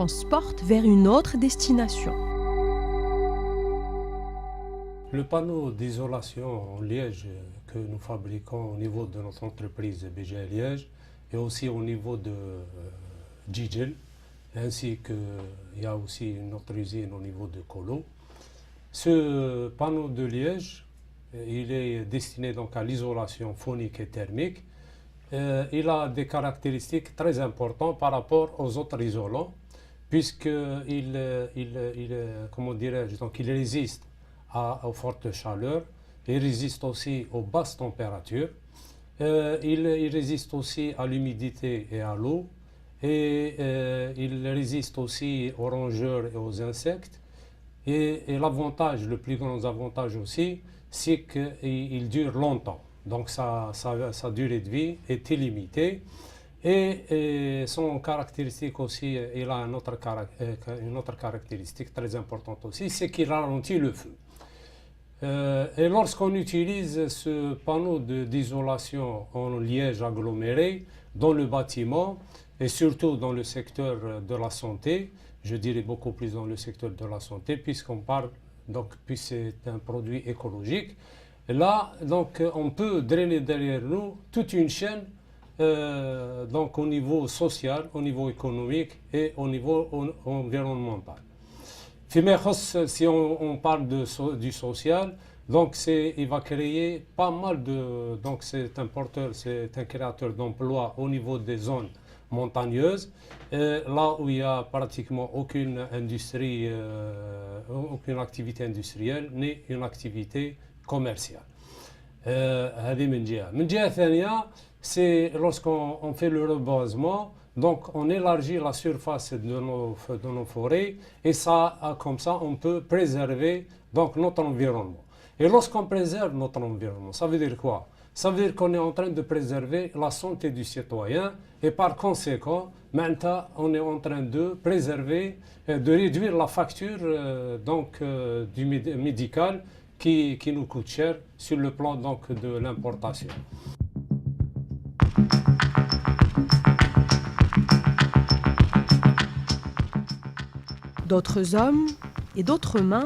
transporte vers une autre destination. Le panneau d'isolation en liège que nous fabriquons au niveau de notre entreprise BGA Liège et aussi au niveau de Gigel, ainsi qu'il y a aussi une autre usine au niveau de Colo. Ce panneau de liège, il est destiné donc à l'isolation phonique et thermique. Il a des caractéristiques très importantes par rapport aux autres isolants, puisqu'il comment dirais-je, donc il résiste aux fortes chaleurs, il résiste aussi aux basses températures, il résiste aussi à l'humidité et à l'eau, et il résiste aussi aux rongeurs et aux insectes. Et l'avantage, le plus grand avantage aussi, c'est qu'il dure longtemps. Donc sa durée de vie est illimitée. Et son caractéristique aussi, il a une autre caractéristique très importante aussi, c'est qu'il ralentit le feu. Et lorsqu'on utilise ce panneau d'isolation en liège aggloméré dans le bâtiment, et surtout dans le secteur de la santé, je dirais beaucoup plus dans le secteur de la santé, puisqu'on parle, donc, puisque c'est un produit écologique. Et là, donc, on peut drainer derrière nous toute une chaîne, donc au niveau social, au niveau économique et au niveau environnemental. Si on parle du social, donc il va créer pas mal de... Donc c'est un créateur d'emplois au niveau des zones montagneuses, là où il n'y a pratiquement aucune industrie, aucune activité industrielle, ni une activité commerciale. هذه من جهة. من جهة ثانية, c'est lorsqu'on fait le reboisement, donc on élargit la surface de nos forêts et ça, comme ça, on peut préserver donc notre environnement. Et lorsqu'on préserve notre environnement, ça veut dire quoi? Ça veut dire qu'on est en train de préserver la santé du citoyen et par conséquent, maintenant, on est en train de préserver, de réduire la facture du médical qui nous coûte cher sur le plan donc, de l'importation. D'autres hommes et d'autres mains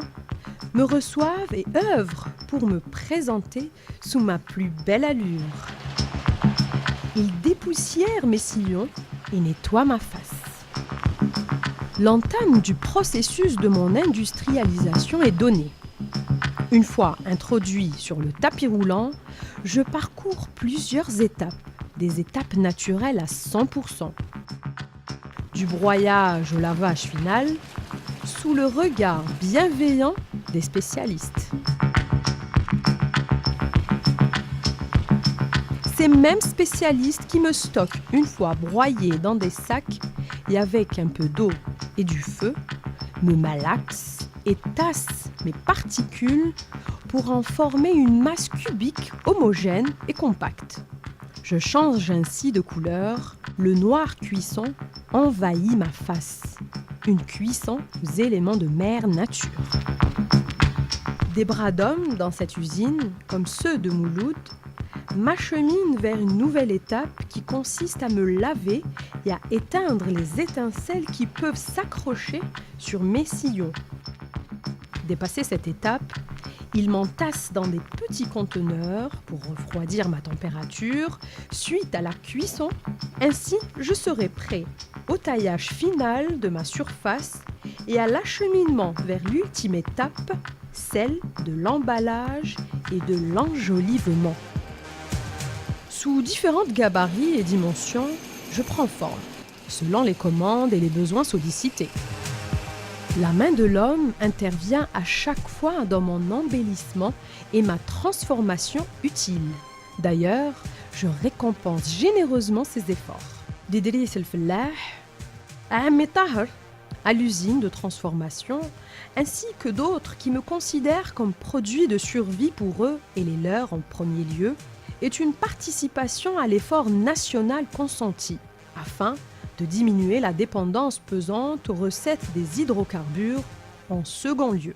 me reçoivent et œuvrent pour me présenter sous ma plus belle allure. Ils dépoussièrent mes sillons et nettoient ma face. L'entame du processus de mon industrialisation est donnée. Une fois introduit sur le tapis roulant, je parcours plusieurs étapes, des étapes naturelles à 100%. Du broyage au lavage final, sous le regard bienveillant des spécialistes. Ces mêmes spécialistes qui me stockent une fois broyé dans des sacs et avec un peu d'eau et du feu, me malaxent et tassent mes particules pour en former une masse cubique homogène et compacte. Je change ainsi de couleur, le noir cuisson envahit ma face. Une cuisson aux éléments de mère nature. Des bras d'hommes dans cette usine, comme ceux de Mouloud, m'acheminent vers une nouvelle étape qui consiste à me laver et à éteindre les étincelles qui peuvent s'accrocher sur mes sillons. Dépassé cette étape, ils m'entassent dans des petits conteneurs pour refroidir ma température suite à la cuisson. Ainsi, je serai prêt au taillage final de ma surface et à l'acheminement vers l'ultime étape, celle de l'emballage et de l'enjolivement. Sous différentes gabarits et dimensions, je prends forme, selon les commandes et les besoins sollicités. La main de l'homme intervient à chaque fois dans mon embellissement et ma transformation utile. D'ailleurs, je récompense généreusement ses efforts. d'Idriss El Fellah, à Ahmed Taher, à l'usine de transformation, ainsi que d'autres qui me considèrent comme produit de survie pour eux et les leurs en premier lieu, est une participation à l'effort national consenti, afin de diminuer la dépendance pesante aux recettes des hydrocarbures en second lieu.